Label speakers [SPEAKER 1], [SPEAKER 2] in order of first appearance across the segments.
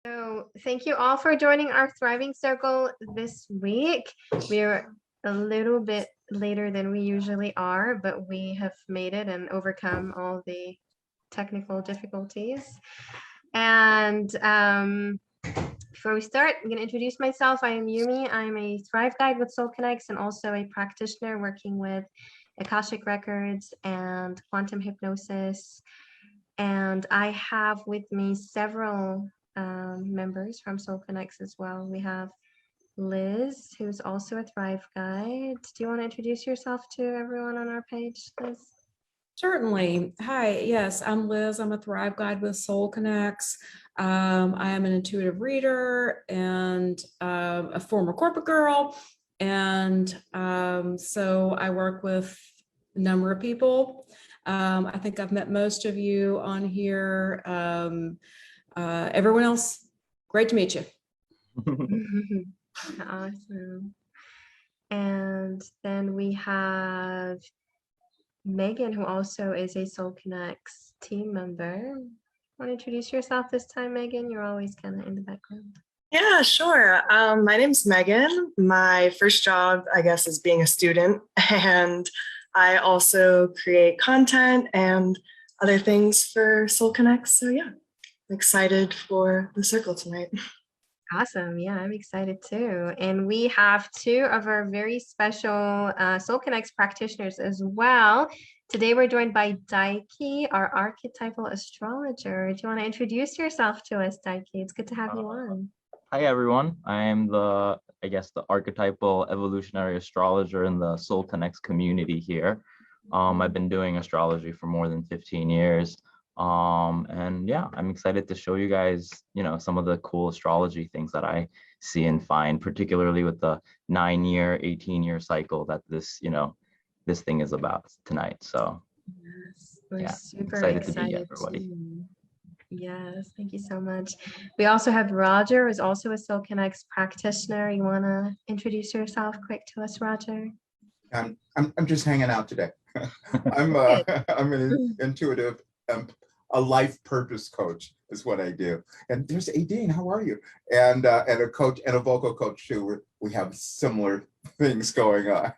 [SPEAKER 1] So thank you all for joining our Thriving Circle this week. We're a little bit later than we usually are, but we have made it and overcome all the technical difficulties. And before we start, I'm going to introduce myself. I am Yumi. I'm a Thrive Guide with Soul Connects and also a practitioner working with Akashic Records and quantum hypnosis. And I have with me several members from Soul Connects as well. We have Liz, who's also a Thrive Guide. Do you want to introduce yourself to everyone on our page, Liz?
[SPEAKER 2] Certainly. Hi, yes, I'm Liz. I'm a Thrive Guide with Soul Connects. I am an intuitive reader and a former corporate girl. And so I work with a number of people. I think I've met most of you on here. Everyone else, great to meet you.
[SPEAKER 1] Awesome. And then we have Megan, who also is a Soul Connects team member. Want to introduce yourself this time, Megan? You're always kind of in the background.
[SPEAKER 3] Yeah, sure. My name's Megan. My first job, I guess, is being a student, and I also create content and other things for Soul Connects. So yeah, I'm excited for the circle tonight.
[SPEAKER 1] Awesome. Yeah, I'm excited too. And we have two of our very special Soul Connects practitioners as well. Today we're joined by Daiki, our archetypal astrologer. Do you want to introduce yourself to us, Daiki? It's good to have you on.
[SPEAKER 4] Hi, everyone. I am the archetypal evolutionary astrologer in the Soul Connects community here. I've been doing astrology for more than 15 years. And yeah, I'm excited to show you guys, some of the cool astrology things that I see and find, particularly with the 9-year, 18-year cycle that this thing is about tonight. So
[SPEAKER 1] yes, we're
[SPEAKER 4] yeah,
[SPEAKER 1] super
[SPEAKER 4] excited to be here, everybody.
[SPEAKER 1] Too. Yes, thank you so much. We also have Roger, who's also a Soul Connects practitioner. You want to introduce yourself quick to us, Roger?
[SPEAKER 5] I'm just hanging out today. I'm an intuitive, a life purpose coach is what I do. And there's Adine, how are you? And a coach and a vocal coach too. We have similar things going on,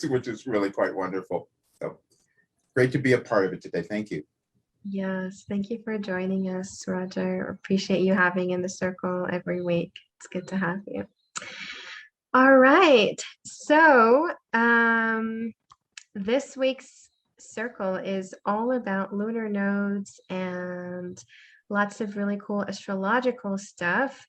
[SPEAKER 5] which is really quite wonderful. So great to be a part of it today. Thank you.
[SPEAKER 1] Yes, thank you for joining us, Roger. Appreciate you having in the circle every week. It's good to have you. All right, so this week's circle is all about lunar nodes and lots of really cool astrological stuff.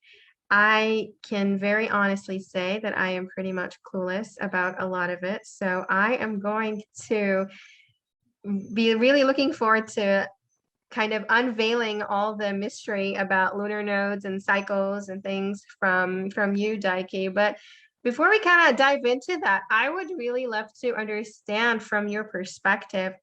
[SPEAKER 1] I can very honestly say that I am pretty much clueless about a lot of it. So I am going to be really looking forward to kind of unveiling all the mystery about lunar nodes and cycles and things from you, Daiki. But before we kind of dive into that, I would really love to understand from your perspective,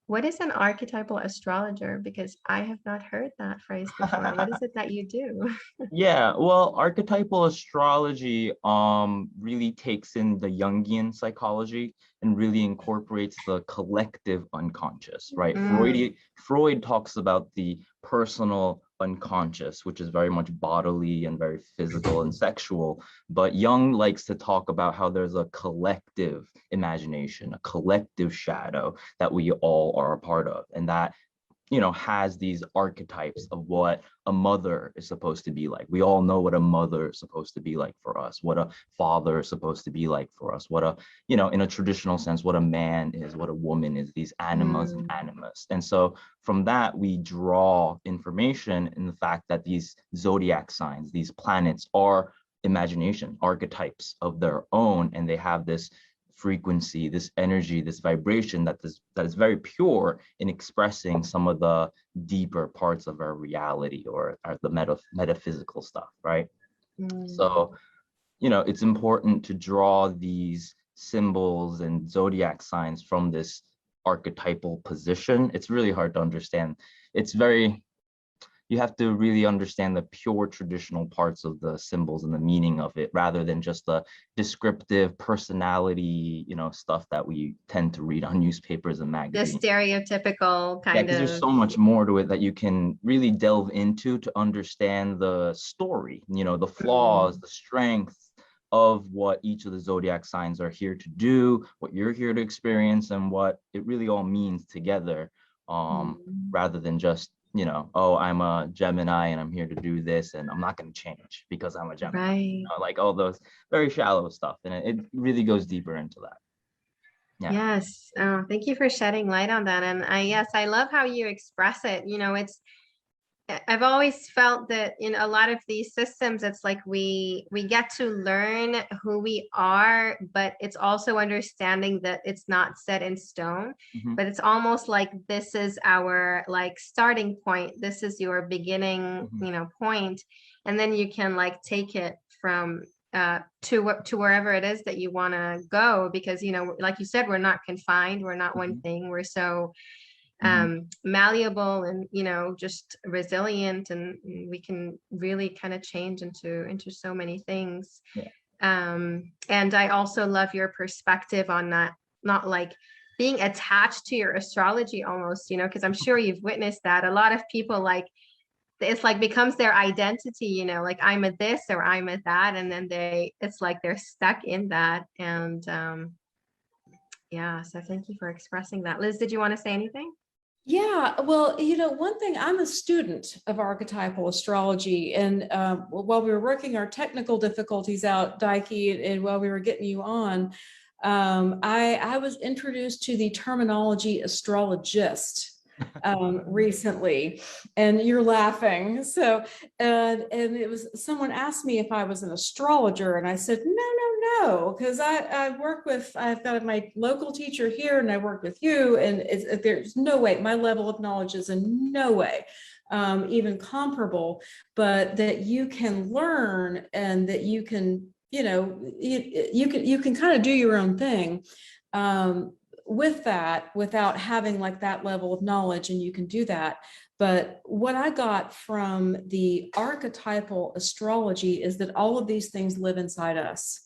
[SPEAKER 1] what is an archetypal astrologer? Because I have not heard that phrase before. What is it that you do?
[SPEAKER 4] Yeah, well, archetypal astrology really takes in the Jungian psychology and really incorporates the collective unconscious, right? Freud talks about the personal unconscious, which is very much bodily and very physical and sexual, but Jung likes to talk about how there's a collective imagination, a collective shadow that we all are a part of, and that has these archetypes of what a mother is supposed to be like. We all know what a mother is supposed to be like for us, what a father is supposed to be like for us, what in a traditional sense, what a man is, what a woman is, these animas and animus. And so from that, we draw information in the fact that these zodiac signs, these planets are imagination, archetypes of their own, and they have this frequency, this energy, this vibration that is very pure in expressing some of the deeper parts of our reality or the metaphysical stuff, right? So, it's important to draw these symbols and zodiac signs from this archetypal position. It's really hard to understand. It's very you have to really understand the pure traditional parts of the symbols and the meaning of it, rather than just the descriptive personality, stuff that we tend to read on newspapers and
[SPEAKER 1] The
[SPEAKER 4] magazines.
[SPEAKER 1] stereotypical
[SPEAKER 4] Yeah,
[SPEAKER 1] kind
[SPEAKER 4] because there's
[SPEAKER 1] of.
[SPEAKER 4] so much more to it that you can really delve into to understand the story, the flaws, the strengths of what each of the zodiac signs are here to do, what you're here to experience, and what it really all means together, rather than just, oh, I'm a Gemini and I'm here to do this and I'm not going to change because I'm a Gemini.
[SPEAKER 1] Right.
[SPEAKER 4] Like all those very shallow stuff. And it really goes deeper into that. Yeah.
[SPEAKER 1] Yes. Oh, thank you for shedding light on that. And I love how you express it. I've always felt that in a lot of these systems, it's like we get to learn who we are, but it's also understanding that it's not set in stone, but it's almost like this is our like starting point. This is your beginning, point. And then you can like take it from to wherever it is that you want to go, because, like you said, we're not confined. We're not one thing. We're so malleable and just resilient, and we can really kind of change into so many things. And I also love your perspective on that, not like being attached to your astrology almost, because I'm sure you've witnessed that a lot of people, like it's like becomes their identity, like I'm a this or I'm a that, and then it's like they're stuck in that. And so thank you for expressing that. Liz, did you want to say anything?
[SPEAKER 2] Yeah, well, one thing, I'm a student of archetypal astrology, and while we were working our technical difficulties out, Daiki, and while we were getting you on, I was introduced to the terminology astrologist recently, and you're laughing. So, and it was, someone asked me if I was an astrologer, and I said, no, because I've got my local teacher here, and I work with you, and there's no way, my level of knowledge is in no way even comparable, but that you can learn, and that you can, you can kind of do your own thing with that, without having like that level of knowledge, and you can do that. But what I got from the archetypal astrology is that all of these things live inside us.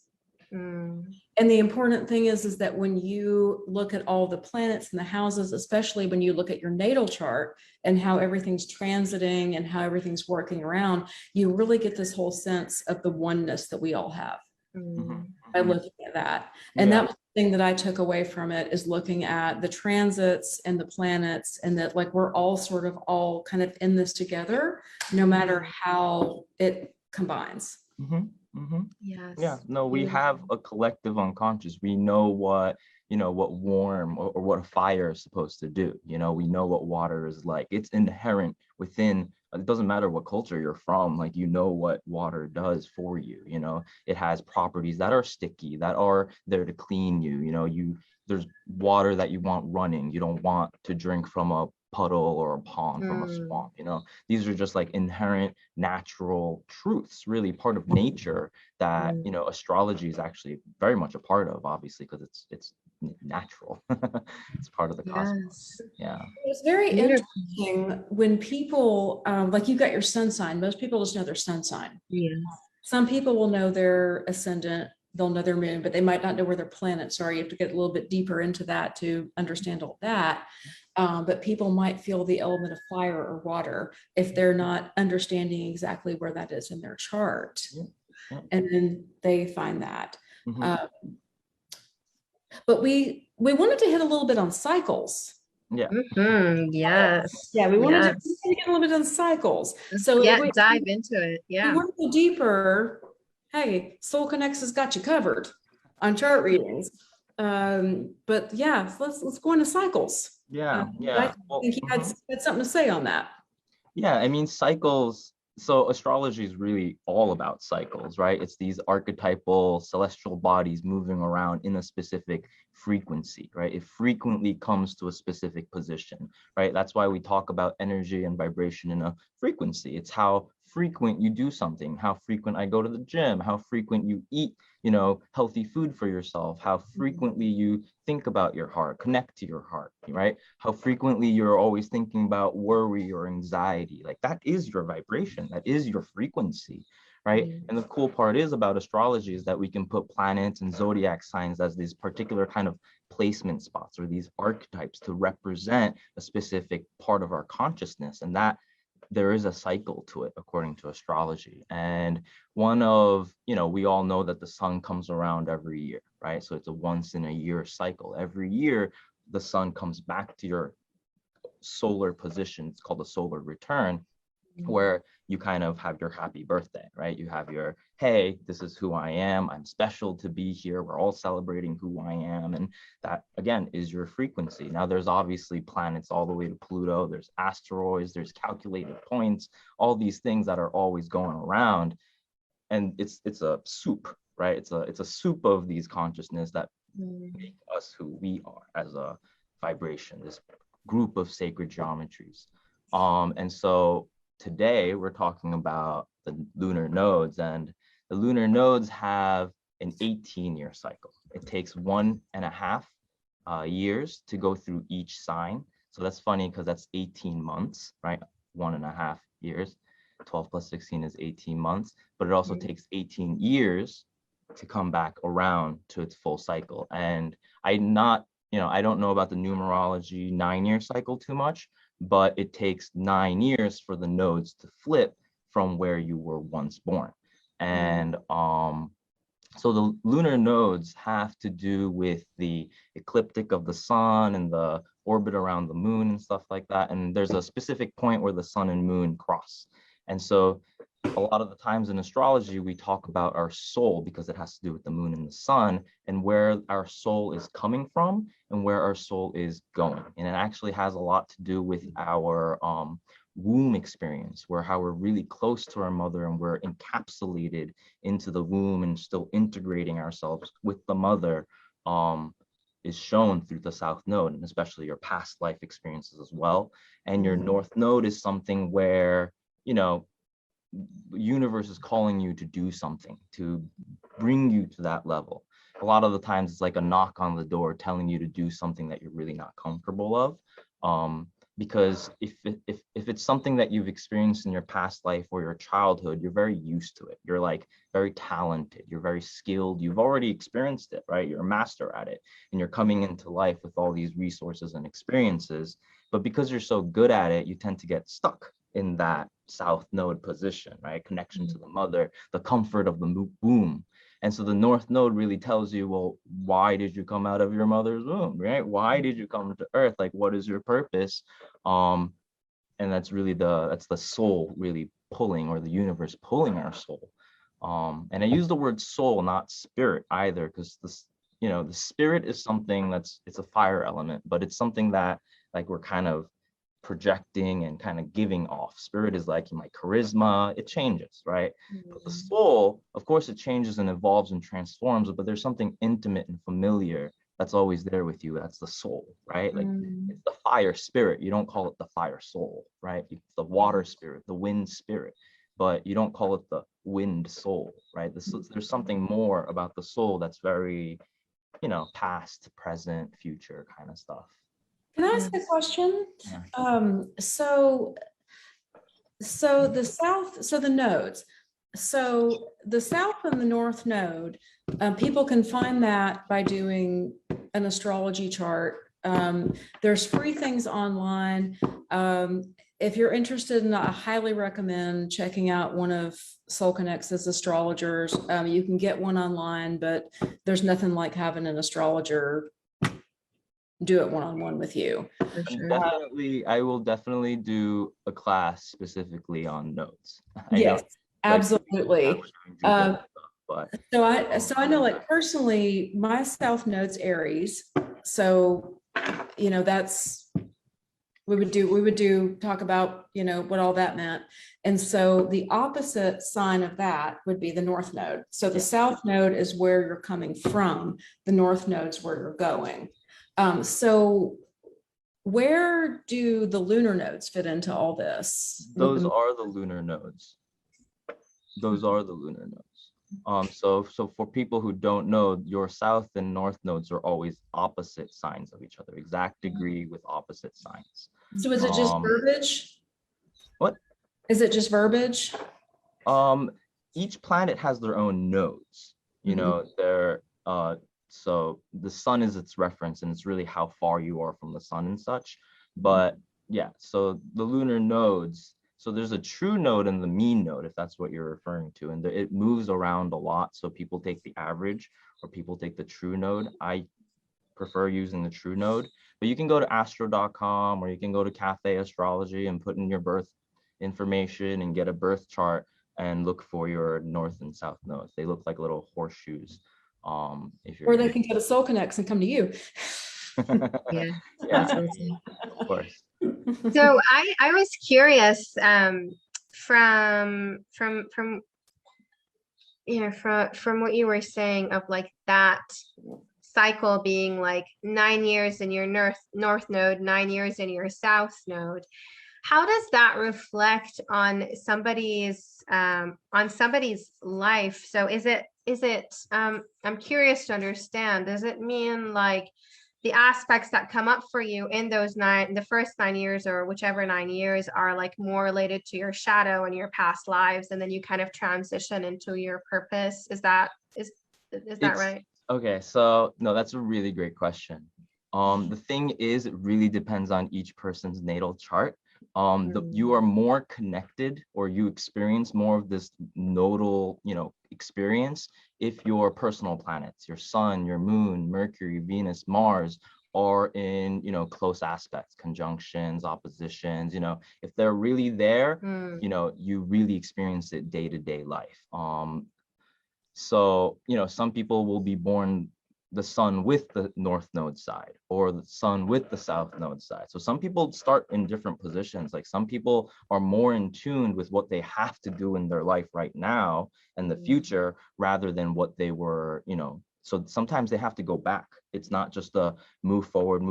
[SPEAKER 2] And the important thing is that when you look at all the planets and the houses, especially when you look at your natal chart and how everything's transiting and how everything's working around, you really get this whole sense of the oneness that we all have by looking at that. And that was the thing that I took away from it, is looking at the transits and the planets, and that like we're all sort of all kind of in this together, no matter how it combines.
[SPEAKER 1] Yes.
[SPEAKER 4] Yeah, no, we have a collective unconscious. We know what warm or what a fire is supposed to do. We know what water is like. It's inherent within. It doesn't matter what culture you're from, like, what water does for you. It has properties that are sticky, that are there to clean you. There's water that you want running. You don't want to drink from a puddle or a pond from a swamp. These are just like inherent natural truths, really part of nature that astrology is actually very much a part of, obviously, because it's natural. It's part of the cosmos. Yeah,
[SPEAKER 2] it's very interesting when people like, you got your sun sign. Most people just know their sun sign. Some people will know their ascendant, they'll know their moon, but they might not know where their planets are. You have to get a little bit deeper into that to understand all that. But people might feel the element of fire or water if they're not understanding exactly where that is in their chart. And then they find that. But we wanted to hit a little bit on cycles.
[SPEAKER 1] Yes.
[SPEAKER 2] Yeah, we wanted to get a little bit on cycles. So
[SPEAKER 1] dive into it.
[SPEAKER 2] We want to go deeper. Hey, Soul Connects has got you covered on chart readings. But yeah, let's go into cycles.
[SPEAKER 4] I
[SPEAKER 2] think you had something to say on that.
[SPEAKER 4] Yeah, I mean, cycles. So astrology is really all about cycles, right? It's these archetypal celestial bodies moving around in a specific frequency, right? It frequently comes to a specific position, right? That's why we talk about energy and vibration in a frequency. It's how frequent you do something, how frequent I go to the gym, how frequent you eat, healthy food for yourself, how frequently you think about your heart, connect to your heart, right? How frequently you're always thinking about worry or anxiety. Like that is your vibration, that is your frequency, right? And the cool part is about astrology is that we can put planets and zodiac signs as these particular kind of placement spots or these archetypes to represent a specific part of our consciousness, and that there is a cycle to it according to astrology. And one of, we all know that the sun comes around every year, right? So it's a once in a year cycle. Every year the sun comes back to your solar position. It's called a solar return, where you kind of have your happy birthday, right? You have your, hey, this is who I am. I'm special to be here. We're all celebrating who I am. And that, again, is your frequency. Now, there's obviously planets all the way to Pluto. There's asteroids. There's calculated points, all these things that are always going around. And it's a soup, right? It's a soup of these consciousness that make us who we are as a vibration, this group of sacred geometries. And so today we're talking about the lunar nodes, and the lunar nodes have an 18-year cycle. It takes 1.5 years to go through each sign. So that's funny because that's 18 months, right? 1.5 years. 12 plus 16 is 18 months, but it also takes 18 years to come back around to its full cycle. And I don't know about the numerology 9-year cycle too much, but it takes 9 years for the nodes to flip from where you were once born. And so the lunar nodes have to do with the ecliptic of the sun and the orbit around the moon and stuff like that. And there's a specific point where the sun and moon cross. And so a lot of the times in astrology, we talk about our soul because it has to do with the moon and the sun and where our soul is coming from and where our soul is going. And it actually has a lot to do with our womb experience, where how we're really close to our mother and we're encapsulated into the womb and still integrating ourselves with the mother is shown through the south node, and especially your past life experiences as well. And your north node is something where, the universe is calling you to do something, to bring you to that level. A lot of the times it's like a knock on the door telling you to do something that you're really not comfortable of. Because if it's something that you've experienced in your past life or your childhood, you're very used to it. You're like very talented, you're very skilled, you've already experienced it, right? You're a master at it, and you're coming into life with all these resources and experiences. But because you're so good at it, you tend to get stuck in that south node position, right? Connection to the mother, the comfort of the womb. And so the north node really tells you, well, why did you come out of your mother's womb, right? Why did you come to earth? Like, what is your purpose? And that's really that's the soul really pulling, or the universe pulling our soul. And I use the word soul, not spirit either, because the spirit is something it's a fire element, but it's something that like we're kind of projecting and kind of giving off. Spirit is like my charisma, it changes, right? But the soul, of course, it changes and evolves and transforms, but there's something intimate and familiar that's always there with you. That's the soul, right? Like it's the fire spirit. You don't call it the fire soul, right? It's the water spirit, the wind spirit, but you don't call it the wind soul, right? There's something more about the soul that's very, past, present, future kind of stuff.
[SPEAKER 2] Can I ask a question?
[SPEAKER 4] Yeah.
[SPEAKER 2] So the nodes. So the south and the north node, people can find that by doing an astrology chart. There's free things online. If you're interested in that, I highly recommend checking out one of Soul Connect's astrologers. You can get one online, but there's nothing like having an astrologer do it one-on-one with you.
[SPEAKER 1] For sure.
[SPEAKER 4] I will definitely do a class specifically on nodes.
[SPEAKER 2] Yes, absolutely.
[SPEAKER 4] But
[SPEAKER 2] So I know, like personally, my south node's Aries. So, that's we would talk about, what all that meant. And so the opposite sign of that would be the north node. So the south node is where you're coming from. The north node's where you're going. So where do the lunar nodes fit into all this?
[SPEAKER 4] those are the lunar nodes. those are the lunar nodes. So for people who don't know, your south and north nodes are always opposite signs of each other, exact degree with opposite signs.
[SPEAKER 2] So is it just verbiage?
[SPEAKER 4] What?
[SPEAKER 2] Is it just verbiage?
[SPEAKER 4] Each planet has their own nodes. You know, they're so the sun is its reference, and it's really how far you are from the sun and such. But yeah, so the lunar nodes, so there's a true node and the mean node, if that's what you're referring to, and it moves around a lot. So people take the average or people take the true node. I prefer using the true node, but you can go to astro.com or you can go to Cafe Astrology and put in your birth information and get a birth chart and look for your north and south nodes. They look like little horseshoes. If you're,
[SPEAKER 2] Or they can go to Soul Connects and come to you.
[SPEAKER 1] Yeah,
[SPEAKER 4] yeah,
[SPEAKER 1] that's awesome.
[SPEAKER 4] of course.
[SPEAKER 1] So I was curious from you know from what you were saying of like that cycle being like 9 years in your north node, 9 years in your south node. How does that reflect on somebody's life? So is it I'm curious to understand, does it mean like the aspects that come up for you in the first 9 years or whichever 9 years are like more related to your shadow and your past lives, and then you kind of transition into your purpose? Is that right?
[SPEAKER 4] Okay, so no, that's a really great question. The thing is, it really depends on each person's natal chart. You are more connected, or you experience more of this nodal, experience if your personal planets, your sun, your moon, Mercury, Venus, Mars are in, close aspects, conjunctions, oppositions, if they're really there, you really experience it day-to-day life. So, some people will be born the sun with the north node side or the sun with the south node side. So some people start in different positions. Like some people are more in tune with what they have to do in their life right now and the future rather than what they were, so sometimes they have to go back. It's not just a move forward,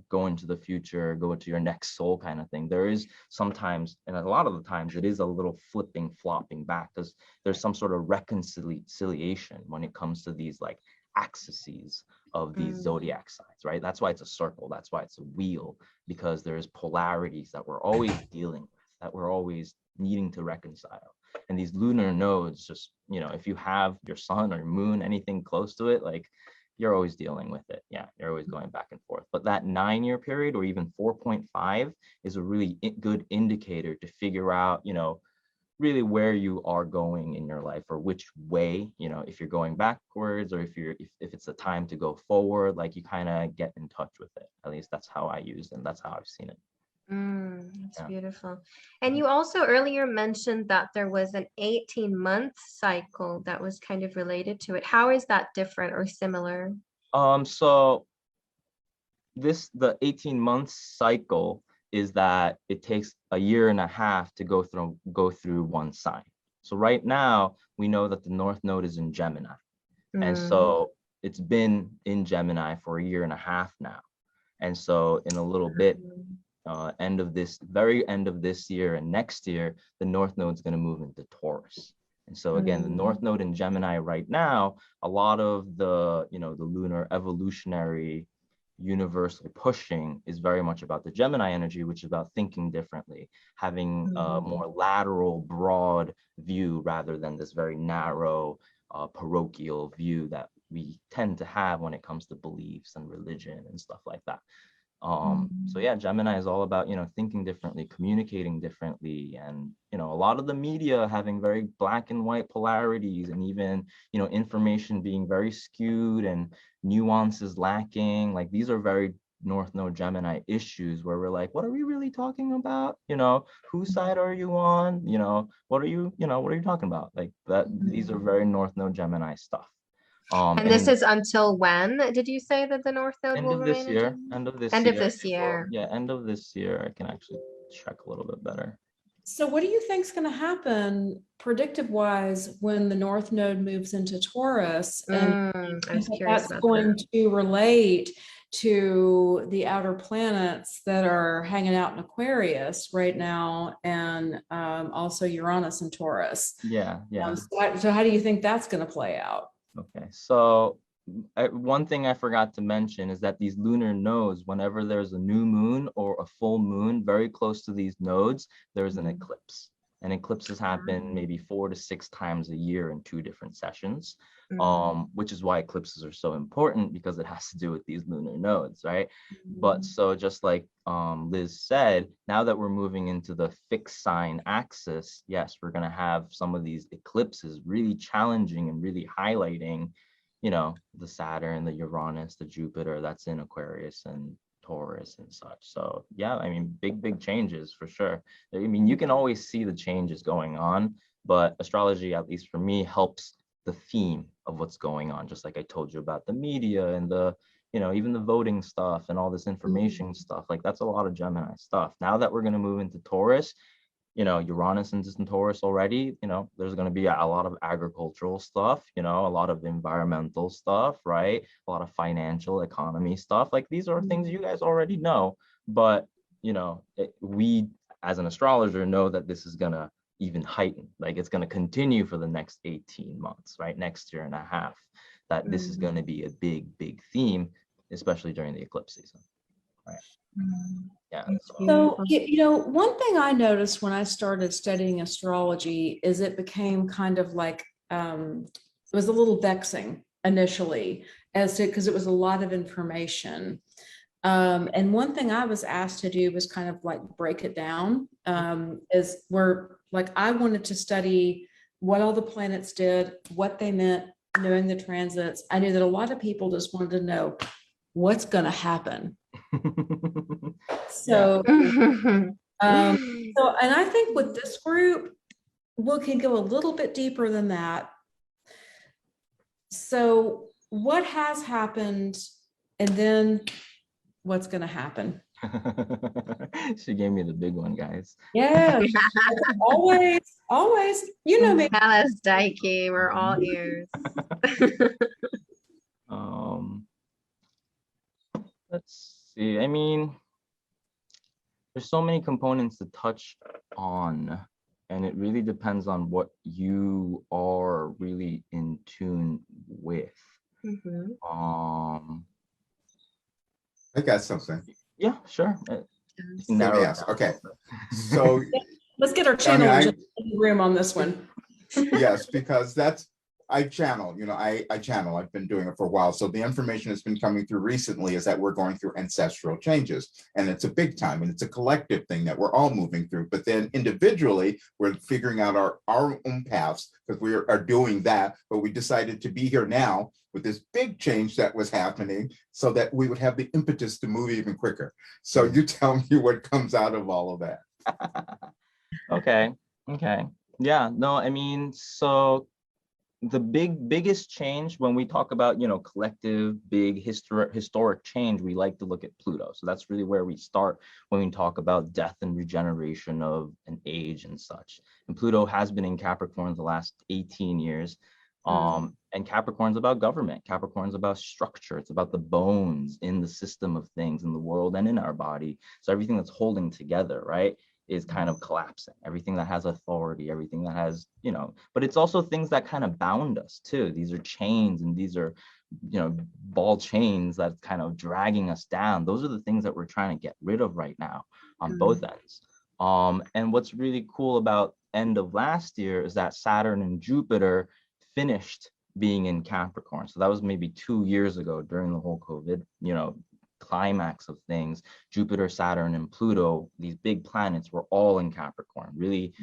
[SPEAKER 4] go into the future, go into your next soul kind of thing. There is sometimes, and a lot of the times it is a little flopping back because there's some sort of reconciliation when it comes to these like axes of these zodiac signs, right? That's why it's a circle. That's why it's a wheel, because there's polarities that we're always dealing with, that we're always needing to reconcile. And these lunar nodes, just, if you have your sun or your moon, anything close to it, like you're always dealing with it. Yeah, you're always going back and forth. But that 9-year period or even 4.5 is a really good indicator to figure out, really where you are going in your life or which way, if you're going backwards or if it's a time to go forward, like you kind of get in touch with it. At least that's how I use it, and that's how I've seen it.
[SPEAKER 1] That's beautiful. And you also earlier mentioned that there was an 18-month cycle that was kind of related to it. How is that different or similar?
[SPEAKER 4] So the 18-month cycle is that it takes a year and a half to go through one sign. So right now we know that the north node is in Gemini. And so it's been in Gemini for a year and a half now. And so in a little bit, very end of this year and next year, the north node is going to move into Taurus. And so again, the north node in Gemini right now, a lot of the, the lunar evolutionary universal pushing is very much about the Gemini energy, which is about thinking differently, having a more lateral, broad view rather than this very narrow, parochial view that we tend to have when it comes to beliefs and religion and stuff like that. So yeah, Gemini is all about, thinking differently, communicating differently, and, a lot of the media having very black and white polarities, and even, information being very skewed and nuances lacking. Like these are very North Node Gemini issues where we're like, what are we really talking about? Whose side are you on? What are you talking about? Like that, these are very North Node Gemini stuff.
[SPEAKER 1] And this is until when did you say that the north node will remain?
[SPEAKER 4] End of this year. Yeah, end of this year. I can actually check a little bit better.
[SPEAKER 2] So what do you think is going to happen predictive wise when the north node moves into Taurus? And
[SPEAKER 1] I was curious
[SPEAKER 2] that's going to relate to the outer planets that are hanging out in Aquarius right now, and also Uranus and Taurus.
[SPEAKER 4] Yeah, yeah.
[SPEAKER 2] So how do you think that's going to play out?
[SPEAKER 4] Okay, so one thing I forgot to mention is that these lunar nodes, whenever there's a new moon or a full moon very close to these nodes, there's an eclipse. And eclipses happen maybe 4 to 6 times a year in 2 different sessions, which is why eclipses are so important, because it has to do with these lunar nodes, right? But so just like Liz said, now that we're moving into the fixed sign axis, yes, we're going to have some of these eclipses really challenging and really highlighting, you know, the Saturn, the Uranus, the Jupiter that's in Aquarius and Taurus and such. So yeah, I mean, big changes for sure. I mean, you can always see the changes going on, but astrology, at least for me, helps the theme of what's going on. Just like I told you about the media and the, you know, even the voting stuff and all this information stuff, like that's a lot of Gemini stuff. Now that we're going to move into Taurus, you know, Uranus is in Taurus already, you know, there's going to be a lot of agricultural stuff, you know, a lot of environmental stuff, right? A lot of financial economy stuff. Like these are things you guys already know, but, you know, we as an astrologer know that this is going to even heighten, like it's going to continue for the next 18 months, right? Next year and a half, that this is going to be a big theme, especially during the eclipse season, right? Yeah.
[SPEAKER 2] So, you know, one thing I noticed when I started studying astrology is it became kind of like, it was a little vexing initially, as to, because it was a lot of information. And one thing I was asked to do was kind of like break it down, is where like I wanted to study what all the planets did, what they meant, knowing the transits. I knew that a lot of people just wanted to know what's going to happen. So, and I think with this group, we can go a little bit deeper than that. So what has happened, and then what's going to happen?
[SPEAKER 4] She gave me the big one, guys.
[SPEAKER 2] Yeah, always, you know me.
[SPEAKER 1] Tell us, Daiki, we're all ears.
[SPEAKER 4] Let's see. I mean, there's so many components to touch on, and it really depends on what you are really in tune with.
[SPEAKER 5] I got something.
[SPEAKER 4] Yeah, sure.
[SPEAKER 5] Let me ask. Okay, so
[SPEAKER 2] let's get our channel in the room on this one.
[SPEAKER 5] Yes, because I channel, you know, I channel, I've been doing it for a while. So the information that's been coming through recently is that we're going through ancestral changes, and it's a big time, and it's a collective thing that we're all moving through. But then individually, we're figuring out our own paths, because we are doing that. But we decided to be here now with this big change that was happening, so that we would have the impetus to move even quicker. So you tell me what comes out of all of that.
[SPEAKER 4] Okay. Yeah, no, I mean, so the biggest change when we talk about, you know, collective big historic change, we like to look at Pluto. So that's really where we start when we talk about death and regeneration of an age and such. And Pluto has been in Capricorn the last 18 years. And Capricorn's about government. Capricorn's about structure. It's about the bones in the system of things in the world and in our body. So everything that's holding together, right, is kind of collapsing. Everything that has authority, everything that has, you know, but it's also things that kind of bound us too. These are chains, and these are, you know, ball chains that's kind of dragging us down. Those are the things that we're trying to get rid of right now on both ends. And what's really cool about end of last year is that Saturn and Jupiter finished being in Capricorn. So that was maybe 2 years ago during the whole COVID, you know, climax of things. Jupiter, Saturn, and Pluto, these big planets, were all in Capricorn, really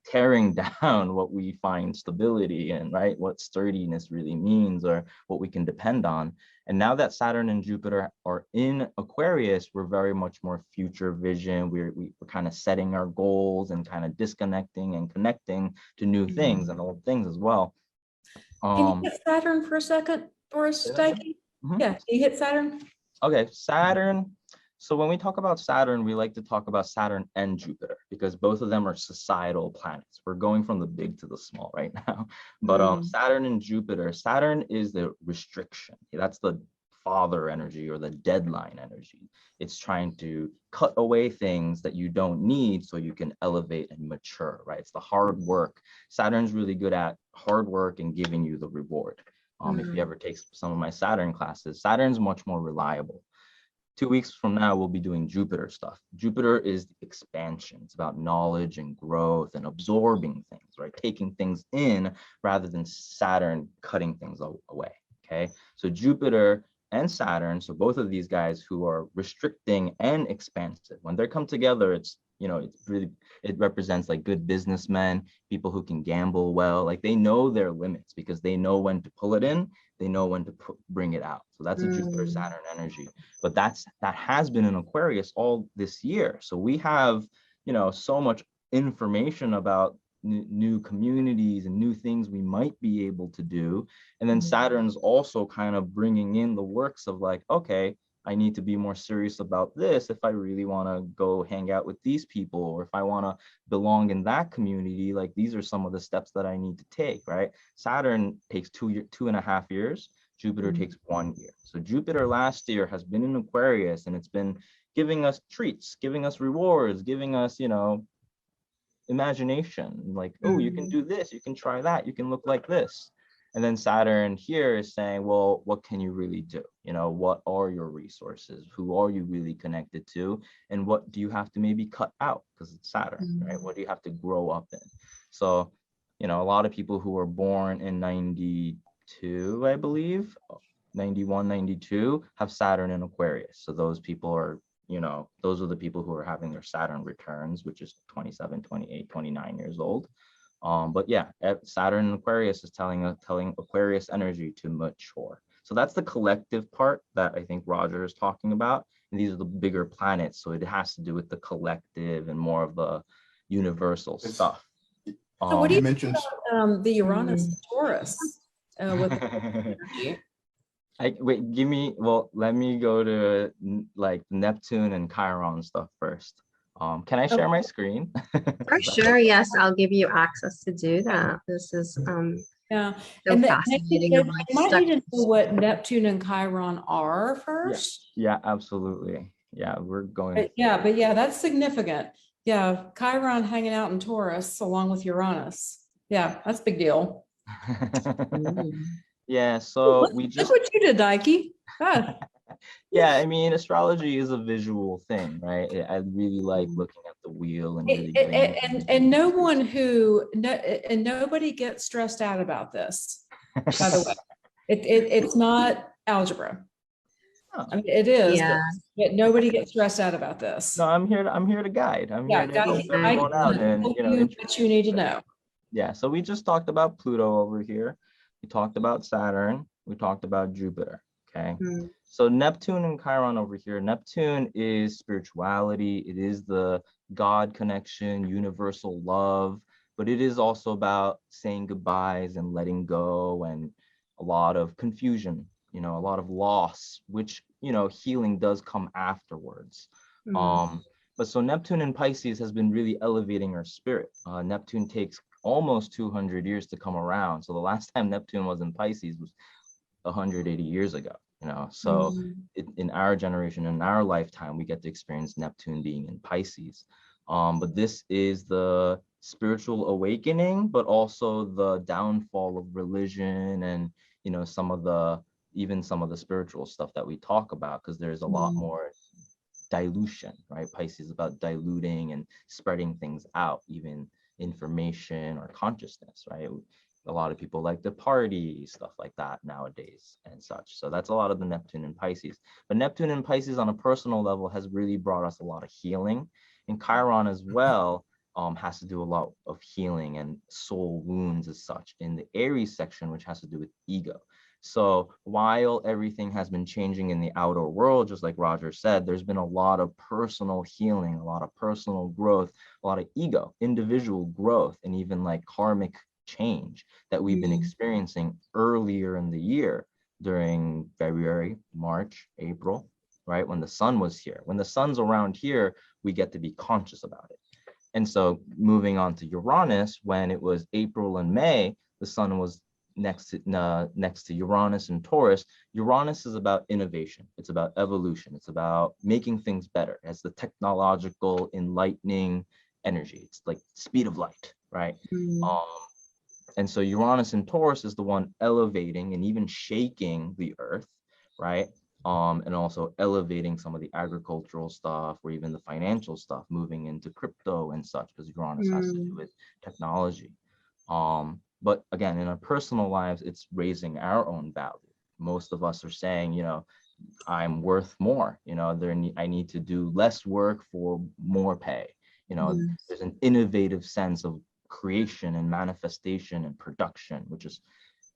[SPEAKER 4] tearing down what we find stability in, right? What sturdiness really means, or what we can depend on. And now that Saturn and Jupiter are in Aquarius, we're very much more future vision. We're kind of setting our goals and kind of disconnecting and connecting to new things and old things as well.
[SPEAKER 2] Can you hit Saturn for a second for us, Daiki? Yeah, can you hit Saturn?
[SPEAKER 4] Okay, Saturn. So when we talk about Saturn, we like to talk about Saturn and Jupiter, because both of them are societal planets. We're going from the big to the small right now. But Saturn and Jupiter, Saturn is the restriction. That's the father energy or the deadline energy. It's trying to cut away things that you don't need so you can elevate and mature, right? It's the hard work. Saturn's really good at hard work and giving you the reward. If you ever take some of my Saturn classes, Saturn's much more reliable. 2 weeks from now, we'll be doing Jupiter stuff. Jupiter is expansion. It's about knowledge and growth and absorbing things, right? Taking things in rather than Saturn cutting things away, okay? So Jupiter and Saturn, so both of these guys who are restricting and expansive, when they come together, it's, you know, it's really, it represents like good businessmen, people who can gamble well, like they know their limits because they know when to pull it in, they know when to bring it out. So that's a Jupiter Saturn energy. But that has been in Aquarius all this year. So we have, you know, so much information about new communities and new things we might be able to do. And then Saturn's also kind of bringing in the works of like, okay, I need to be more serious about this if I really want to go hang out with these people, or if I want to belong in that community, like these are some of the steps that I need to take, right? Saturn takes 2.5 years. Jupiter takes 1 year. So Jupiter last year has been in Aquarius, and it's been giving us treats, giving us rewards, giving us, you know, imagination, like, oh, you can do this, you can try that, you can look like this. And then Saturn here is saying, well, what can you really do? You know, what are your resources? Who are you really connected to? And what do you have to maybe cut out? Because it's Saturn, right? What do you have to grow up in? So, you know, a lot of people who were born in 92, I believe, 91, 92, have Saturn in Aquarius. So those people are, you know, those are the people who are having their Saturn returns, which is 27, 28, 29 years old. But yeah, Saturn in Aquarius is telling Aquarius energy to mature. So that's the collective part that I think Roger is talking about. And these are the bigger planets. So it has to do with the collective and more of the universal stuff.
[SPEAKER 2] So what do you
[SPEAKER 5] mentioned
[SPEAKER 2] about, the Uranus and Taurus? With energy?
[SPEAKER 4] Let me go to like Neptune and Chiron stuff first. Can I share my screen?
[SPEAKER 1] For sure, yes, I'll give you access to do that. This is
[SPEAKER 2] Yeah,
[SPEAKER 1] so
[SPEAKER 2] and
[SPEAKER 1] fascinating.
[SPEAKER 2] you might need to know what Neptune and Chiron are first.
[SPEAKER 4] Yeah, absolutely. Yeah, we're going.
[SPEAKER 2] But yeah, that's significant. Yeah, Chiron hanging out in Taurus along with Uranus. Yeah, that's a big deal.
[SPEAKER 4] Yeah, so
[SPEAKER 2] look what you did, Dikey. God.
[SPEAKER 4] Yeah, I mean, astrology is a visual thing, right? I really like looking at the wheel and really
[SPEAKER 2] and nobody gets stressed out about this, by the way. It's not algebra. I mean, it is, but nobody gets stressed out about this.
[SPEAKER 4] No, I'm here to guide. I'm here to help everyone out and, you know,
[SPEAKER 2] what you need to know.
[SPEAKER 4] Yeah, so we just talked about Pluto over here. We talked about Saturn. We talked about Jupiter. Okay. So Neptune and Chiron over here. Neptune is spirituality. It is the God connection, universal love, but it is also about saying goodbyes and letting go and a lot of confusion, you know, a lot of loss, which, you know, healing does come afterwards. But so Neptune in Pisces has been really elevating our spirit. Neptune takes almost 200 years to come around. So the last time Neptune was in Pisces was 180 years ago, you know. So in our generation, in our lifetime, we get to experience Neptune being in Pisces. But this is the spiritual awakening, but also the downfall of religion and, you know, even some of the spiritual stuff that we talk about, because there's a lot more dilution, right? Pisces is about diluting and spreading things out, even information or consciousness, right? A lot of people like to party, stuff like that nowadays and such. So that's a lot of the Neptune in Pisces. But Neptune in Pisces on a personal level has really brought us a lot of healing. And Chiron as well has to do a lot of healing and soul wounds as such in the Aries section, which has to do with ego. So while everything has been changing in the outer world, just like Roger said, there's been a lot of personal healing, a lot of personal growth, a lot of ego, individual growth, and even like karmic change that we've been experiencing earlier in the year during February, March, April, right? When the sun was here. When the sun's around here, we get to be conscious about it. And so moving on to Uranus, when it was April and May, the sun was next to Uranus and Taurus. Uranus is about innovation. It's about evolution. It's about making things better. It's the technological, enlightening energy. It's like speed of light, right? And so Uranus and Taurus is the one elevating and even shaking the earth, right? And also elevating some of the agricultural stuff or even the financial stuff, moving into crypto and such, because Uranus has to do with technology. But again, in our personal lives, it's raising our own value. Most of us are saying, you know, I'm worth more, you know, I need to do less work for more pay. You know, there's an innovative sense of creation and manifestation and production, which is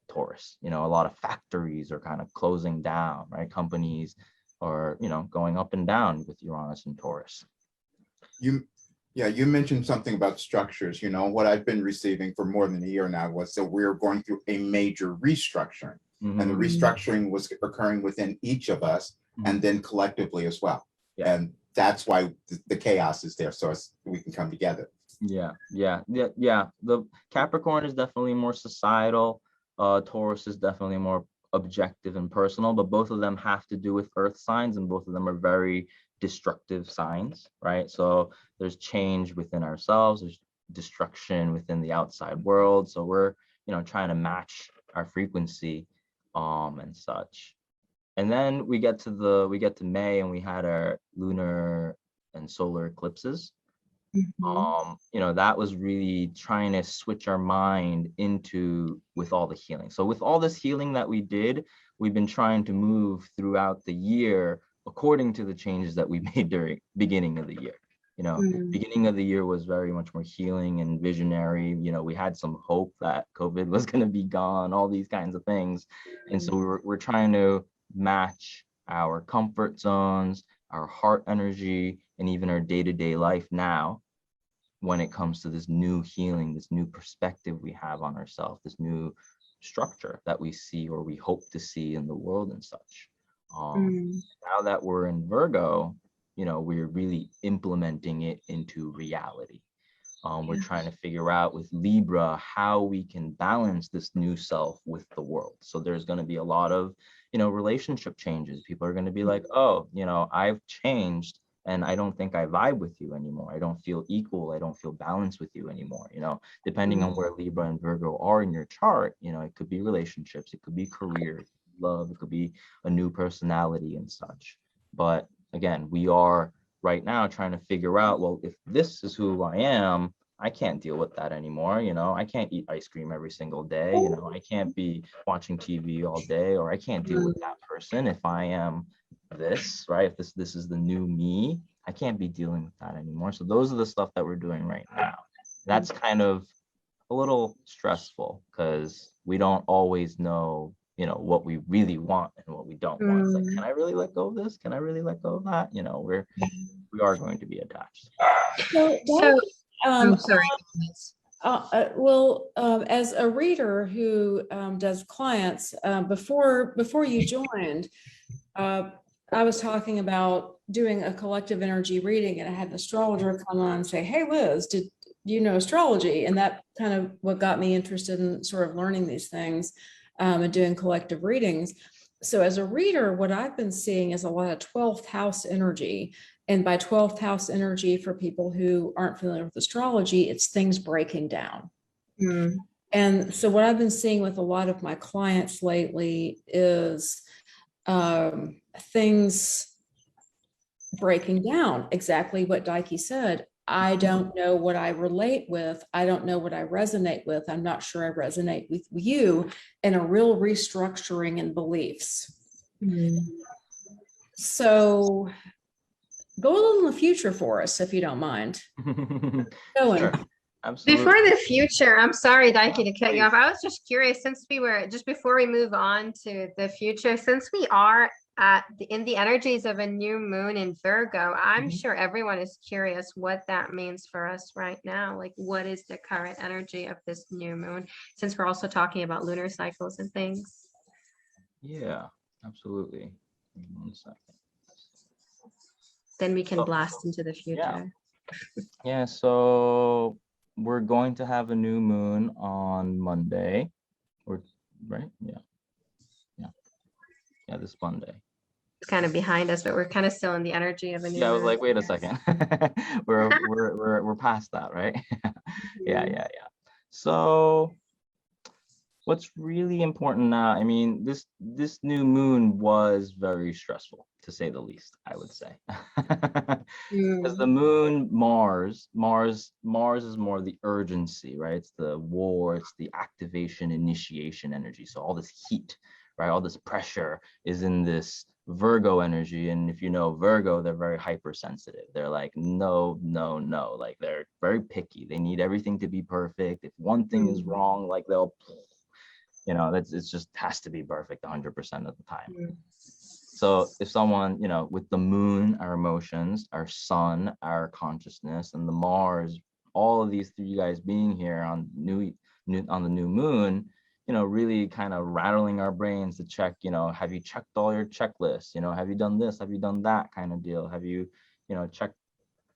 [SPEAKER 4] Taurus. You know, a lot of factories are kind of closing down, right? Companies are, you know, going up and down with Uranus and Taurus.
[SPEAKER 5] You mentioned something about structures. You know, what I've been receiving for more than a year now was that we're going through a major restructuring, and the restructuring was occurring within each of us and then collectively as well. And that's why the chaos is there, so we can come together. The Capricorn is definitely more societal. Taurus is definitely more objective and personal, but both of them have to do with earth signs, and both of them are very destructive signs, right? So there's change within ourselves, there's destruction within the outside world. So we're, you know, trying to match our frequency and such. And then we get to May, and we had our lunar and solar eclipses. You know, that was really trying to switch our mind into with all the healing. So with all this healing that we did, we've been trying to move throughout the year according to the changes that we made during beginning of the year. You know, beginning of the year was very much more healing and visionary. You know, we had some hope that COVID was going to be gone, all these kinds of things. And so we're trying to match our comfort zones, our heart energy, and even our day-to-day life now when it comes to this new healing, this new perspective we have on ourselves, this new structure that we see or we hope to see in the world and such. Now that we're in Virgo, you know, we're really implementing it into reality. We're trying to figure out with Libra how we can balance this new self with the world. So there's going to be a lot of, you know, relationship changes. People are going to be like, oh, you know, I've changed and I don't think I vibe with you anymore. I don't feel equal. I don't feel balanced with you anymore. You know, depending on where Libra and Virgo are in your chart, you know, it could be relationships, it could be career, love, it could be a new personality and such. But again, we are right now trying to figure out, well, if this is who I am, I can't deal with that anymore. You know, I can't eat ice cream every single day. You know, I can't be watching TV all day, or I can't deal with that person if I am this, right? If this is the new me, I can't be dealing with that anymore. So those are the stuff that we're doing right now. That's kind of a little stressful because we don't always know, you know, what we really want and what we don't want. It's like, can I really let go of this? Can I really let go of that? You know, we are going to be attached.
[SPEAKER 2] So
[SPEAKER 1] I'm sorry.
[SPEAKER 2] As a reader who does clients, before you joined, I was talking about doing a collective energy reading, and I had an astrologer come on and say, hey, Liz, do you know astrology? And that kind of what got me interested in sort of learning these things and doing collective readings. So as a reader, what I've been seeing is a lot of 12th house energy. And by 12th house energy, for people who aren't familiar with astrology, it's things breaking down. And so what I've been seeing with a lot of my clients lately is things breaking down, exactly what Daiki said. I don't know what I relate with. I don't know what I resonate with. I'm not sure I resonate with you, and a real restructuring in beliefs. So go a little in the future for us, if you don't mind.
[SPEAKER 4] Sure. Absolutely.
[SPEAKER 1] Before the future, I'm sorry, Daiki, to cut you off. I was just curious, since we were, just before we move on to the future, since we are in the energies of a new moon in Virgo, I'm sure everyone is curious what that means for us right now. Like, what is the current energy of this new moon, since we're also talking about lunar cycles and things?
[SPEAKER 4] Yeah, absolutely. 1 second.
[SPEAKER 1] Then we can blast into the future.
[SPEAKER 4] Yeah, so we're going to have a new moon on Monday. right? Yeah, this Monday.
[SPEAKER 1] It's kind of behind us, but we're kind of still in the energy of a new
[SPEAKER 4] Yeah, I was
[SPEAKER 1] moon.
[SPEAKER 4] like, wait a second. we're past that, right? Yeah. So what's really important now, I mean, this new moon was very stressful, to say the least, I would say. Because the moon, Mars is more the urgency, right? It's the war, it's the activation, initiation energy. So all this heat, right? All this pressure is in this Virgo energy. And if you know Virgo, they're very hypersensitive. They're like, no, no, no. Like they're very picky. They need everything to be perfect. If one thing is wrong, like they'll, it's just has to be perfect 100% of the time. So if someone, with the moon, our emotions, our sun, our consciousness, and the Mars, all of these three guys being here on on the new moon, really kind of rattling our brains to check, have you checked all your checklists? Have you done this? Have you done that kind of deal? Have you, checked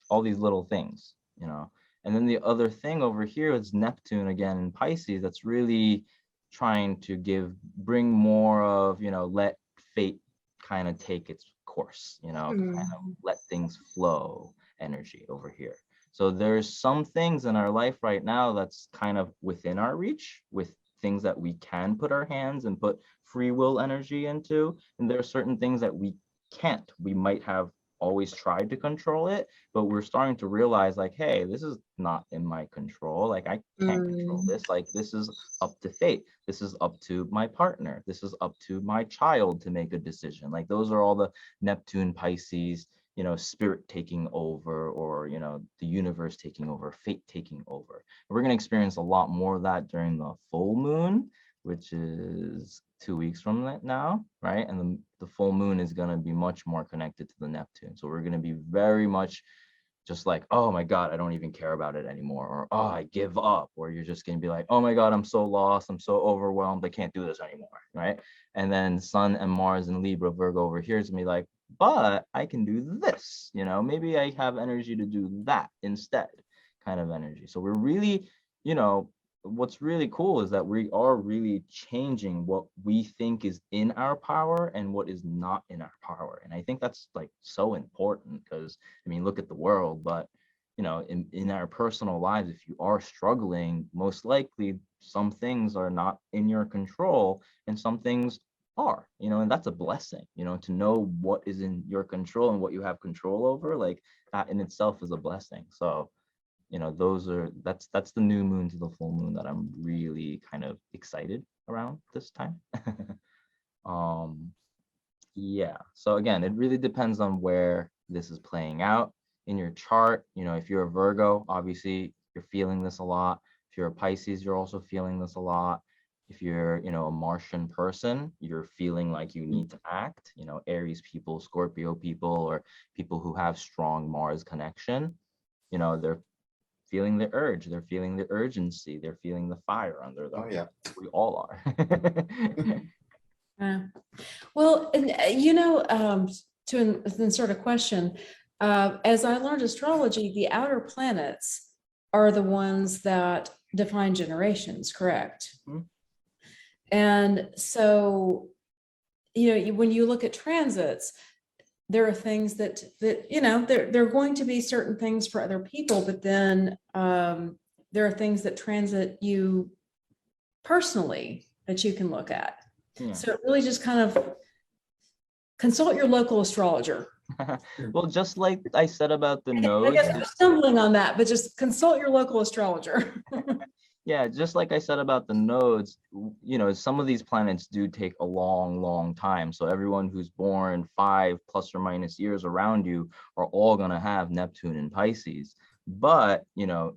[SPEAKER 4] all these little things, And then the other thing over here is Neptune again in Pisces. That's really trying to bring more of, let fate kind of take its course, kind of let things flow energy over here. So there's some things in our life right now that's kind of within our reach, with things that we can put our hands and put free will energy into. And there are certain things that we can't. We might have always tried to control it, but we're starting to realize like, hey, this is not in my control. Like I can't control this. Like this is up to fate. This is up to my partner. This is up to my child to make a decision. Like those are all the Neptune, Pisces, spirit taking over, or, the universe taking over, fate taking over. We're going to experience a lot more of that during the full moon, which is 2 weeks from that now, right? And the full moon is going to be much more connected to the Neptune. So we're going to be very much just like, oh my God, I don't even care about it anymore. Or, oh, I give up. Or you're just going to be like, oh my God, I'm so lost. I'm so overwhelmed. I can't do this anymore, right? And then Sun and Mars and Libra, Virgo over here is going to be like, but I can do this, maybe I have energy to do that instead, kind of energy. So we're really, what's really cool is that we are really changing what we think is in our power and what is not in our power. And I think that's like so important because, I mean, look at the world, but, in our personal lives, if you are struggling, most likely some things are not in your control and some things are, and that's a blessing, to know what is in your control and what you have control over, like that in itself is a blessing. So that's the new moon to the full moon that I'm really kind of excited around this time. Yeah, so again, it really depends on where this is playing out in your chart. If you're a Virgo, obviously you're feeling this a lot. If you're a Pisces, you're also feeling this a lot. If you're, a Martian person, you're feeling like you need to act. Aries people, Scorpio people, or people who have strong Mars connection, they're feeling the urge, they're feeling the urgency, they're feeling the fire under them.
[SPEAKER 5] Oh yeah,
[SPEAKER 4] we all are.
[SPEAKER 2] Well, and to insert a question, as I learned astrology, the outer planets are the ones that define generations, correct?
[SPEAKER 4] Mm-hmm.
[SPEAKER 2] And so, when you look at transits, there are things that there are going to be certain things for other people, but then there are things that transit you personally that you can look at. Yeah. So it really just kind of consult your local astrologer.
[SPEAKER 4] Well, just like I said about the nodes.
[SPEAKER 2] I guess I'm stumbling on that, but just consult your local astrologer.
[SPEAKER 4] Yeah, just like I said about the nodes, some of these planets do take a long, long time. So everyone who's born 5 plus or minus years around you are all going to have Neptune and Pisces. But,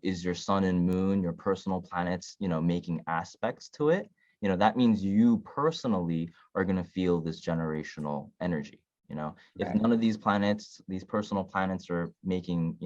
[SPEAKER 4] is your sun and moon, your personal planets, making aspects to it? That means you personally are going to feel this generational energy. If none of these planets, these personal planets are making,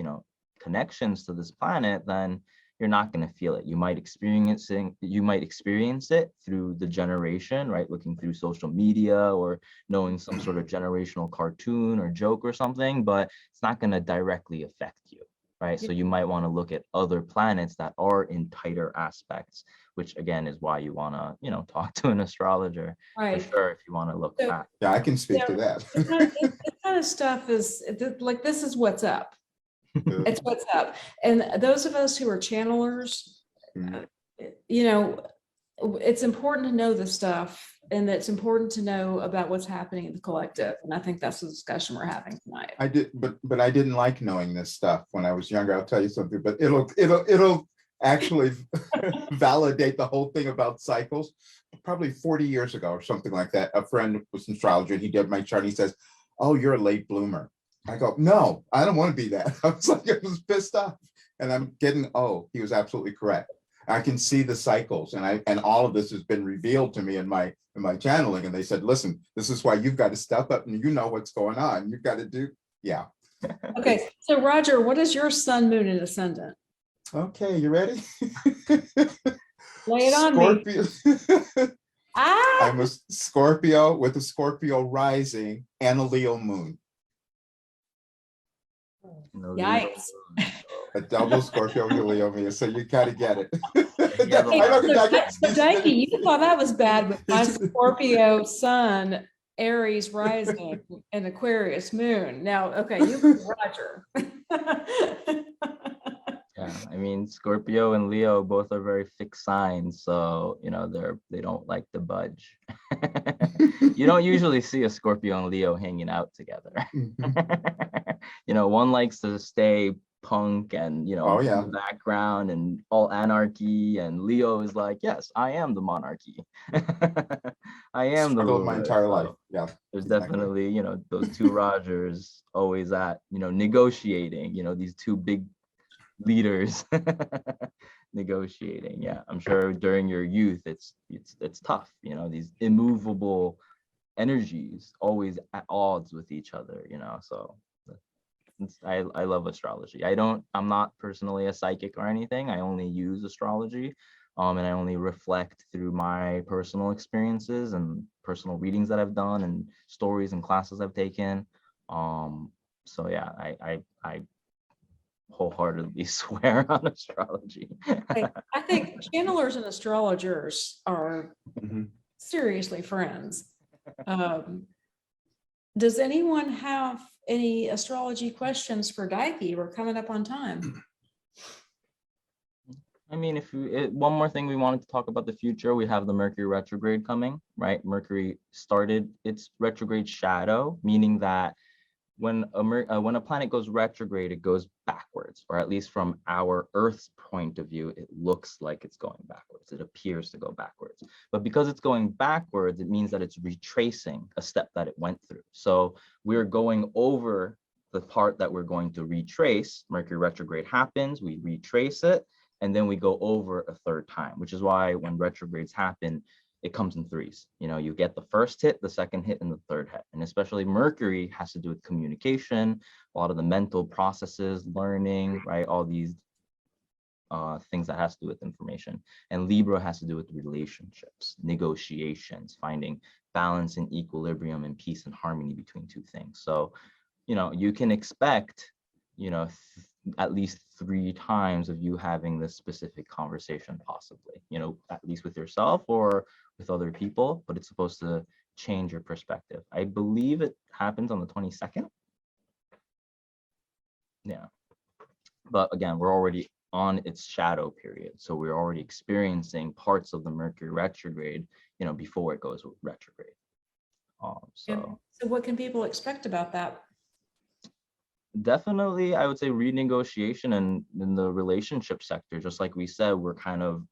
[SPEAKER 4] connections to this planet, then you're not going to feel it. You might experience it through the generation, right? Looking through social media or knowing some sort of generational cartoon or joke or something, but it's not going to directly affect you, right? So you might want to look at other planets that are in tighter aspects, which again is why you want to, talk to an astrologer for
[SPEAKER 2] Right.
[SPEAKER 4] sure if you want to look
[SPEAKER 2] So-
[SPEAKER 4] at.
[SPEAKER 5] Yeah, I can speak
[SPEAKER 2] Yeah.
[SPEAKER 5] to that.
[SPEAKER 2] This kind of stuff is like, this is what's up. It's what's up. And those of us who are channelers,
[SPEAKER 5] Mhm.
[SPEAKER 2] It's important to know this stuff, and it's important to know about what's happening in the collective. And I think that's the discussion we're having tonight.
[SPEAKER 5] I did, but I didn't like knowing this stuff when I was younger. I'll tell you something, but it'll actually validate the whole thing about cycles. Probably 40 years ago or something like that, a friend was an astrologer and he did my chart. And he says, "Oh, you're a late bloomer." I go, "No, I don't want to be that." I was like, I was pissed off, and I'm getting, oh, he was absolutely correct. I can see the cycles, and all of this has been revealed to me in my channeling. And they said, "Listen, this is why you've got to step up, and you know what's going on. You've got to do." Yeah.
[SPEAKER 2] Okay, so Roger, what is your sun, moon, and ascendant?
[SPEAKER 5] Okay, you ready?
[SPEAKER 2] Lay it on me.
[SPEAKER 5] Scorpio.
[SPEAKER 2] Ah,
[SPEAKER 5] I'm a Scorpio with a Scorpio rising and a Leo moon.
[SPEAKER 2] yikes.
[SPEAKER 5] A double Scorpio with a Leo moon. So you gotta get it.
[SPEAKER 4] Yeah,
[SPEAKER 2] Hey,
[SPEAKER 5] I don't think
[SPEAKER 2] so Dikey, you thought that was bad with my Scorpio sun, Aries rising, and Aquarius moon. Now, okay, you Roger.
[SPEAKER 4] Yeah, I mean, Scorpio and Leo both are very fixed signs, so they don't like to budge. You don't usually see a Scorpio and Leo hanging out together. One likes to stay punk and
[SPEAKER 5] Oh,
[SPEAKER 4] in
[SPEAKER 5] yeah.
[SPEAKER 4] the background and all anarchy, and Leo is like, yes, I am the monarchy. I am the
[SPEAKER 5] Struggled my
[SPEAKER 4] ruler.
[SPEAKER 5] entire
[SPEAKER 4] So
[SPEAKER 5] life. Yeah.
[SPEAKER 4] there's
[SPEAKER 5] exactly.
[SPEAKER 4] definitely those two Rogers always at negotiating, these two big leaders negotiating. Yeah, I'm sure during your youth it's tough, these immovable energies always at odds with each other, so I love astrology. I'm not personally a psychic or anything. I only use astrology, and I only reflect through my personal experiences and personal readings that I've done and stories and classes I've taken. So yeah, I wholeheartedly swear on astrology.
[SPEAKER 2] I think channelers and astrologers are
[SPEAKER 5] Mhm.
[SPEAKER 2] seriously friends. Does anyone have any astrology questions for Dikey? We're coming up on time.
[SPEAKER 4] I mean, one more thing we wanted to talk about the future, we have the Mercury retrograde coming, right? Mercury started its retrograde shadow, meaning that when a planet goes retrograde, it goes backwards, or at least from our Earth's point of view, it looks like it's going backwards. It appears to go backwards. But because it's going backwards, it means that it's retracing a step that it went through. So we're going over the part that we're going to retrace. Mercury retrograde happens, we retrace it, and then we go over a third time, which is why when retrogrades happen, it comes in threes. You get the first hit, the second hit, and the third hit. And especially Mercury has to do with communication, a lot of the mental processes, learning, right? All these things that has to do with information. And Libra has to do with relationships, negotiations, finding balance and equilibrium and peace and harmony between two things. So, you can expect, at least 3 times of you having this specific conversation, possibly, at least with yourself or with other people, but it's supposed to change your perspective. I believe it happens on the 22nd. Yeah. But again, we're already on its shadow period. So we're already experiencing parts of the Mercury retrograde, before it goes retrograde.
[SPEAKER 2] So what can people expect about that?
[SPEAKER 4] Definitely, I would say renegotiation and in the relationship sector, just like we said, we're kind of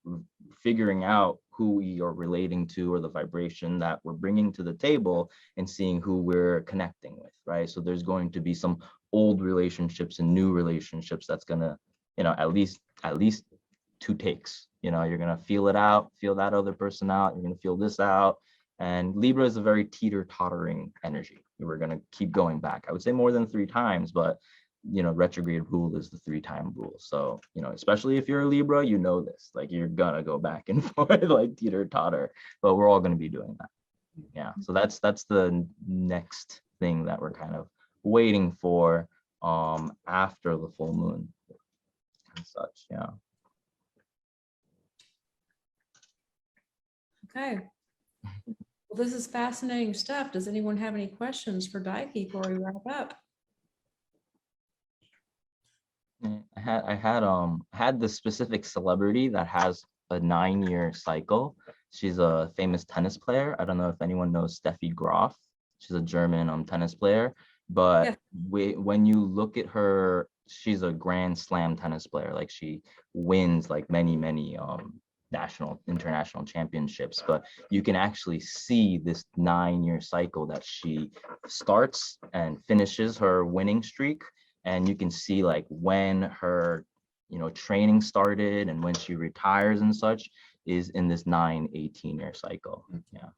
[SPEAKER 4] figuring out who we are relating to or the vibration that we're bringing to the table and seeing who we're connecting with, right? So there's going to be some old relationships and new relationships that's gonna, at least 2 takes. You're gonna feel it out, feel that other person out, you're gonna feel this out. And Libra is a very teeter-tottering energy. We're going to keep going back. I would say more than 3 times, but retrograde rule is the 3-time rule. So, especially if you're a Libra, this, like you're gonna go back and forth like teeter-totter, but we're all going to be doing that. Yeah. So that's the next thing that we're kind of waiting for after the full moon. and such. Yeah.
[SPEAKER 2] Okay. Well, this is fascinating stuff. Does anyone have any questions for Daiki before we wrap up?
[SPEAKER 4] I had this specific celebrity that has a 9-year cycle. She's a famous tennis player. I don't know if anyone knows Steffi Graf. She's a German tennis player. But
[SPEAKER 2] Yeah.
[SPEAKER 4] when you look at her, she's a Grand Slam tennis player. Like she wins like many national, international championships. But you can actually see this 9-year cycle that she starts and finishes her winning streak. And you can see like when her training started and when she retires and such is in this 9-18-year cycle. Yeah,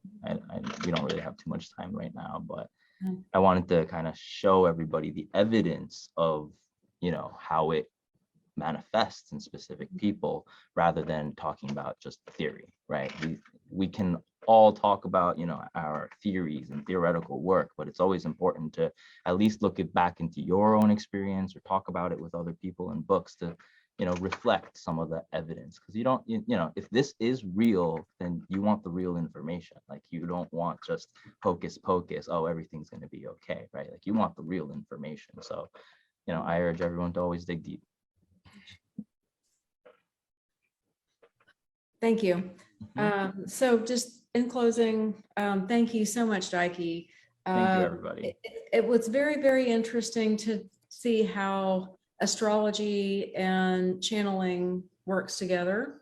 [SPEAKER 4] we don't really have too much time right now, but I wanted to kind of show everybody the evidence of how it manifests in specific people rather than talking about just theory, right? We can all talk about our theories and theoretical work, but it's always important to at least look it back into your own experience or talk about it with other people in books to reflect some of the evidence, because you don't if this is real, then you want the real information. Like you don't want just hocus pocus, oh everything's going to be okay, right? Like you want the real information. So I urge everyone to always dig deep.
[SPEAKER 2] Thank you. So just in closing, thank you so much, Daiki.
[SPEAKER 4] Thank you, everybody.
[SPEAKER 2] It was very, very interesting to see how astrology and channeling works together.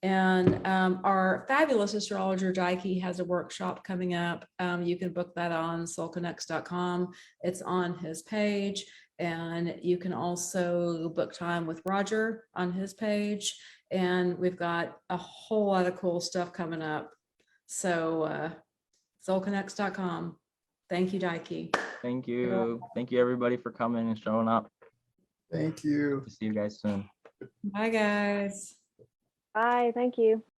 [SPEAKER 2] And our fabulous astrologer Daiki has a workshop coming up. You can book that on soulconnects.com. It's on his page. And you can also book time with Roger on his page. And we've got a whole lot of cool stuff coming up. So soulconnects.com. Thank you, Daiki.
[SPEAKER 4] Thank you. Thank you, everybody, for coming and showing up.
[SPEAKER 5] Thank you.
[SPEAKER 4] See you guys soon.
[SPEAKER 2] Bye, guys.
[SPEAKER 6] Bye. Thank you.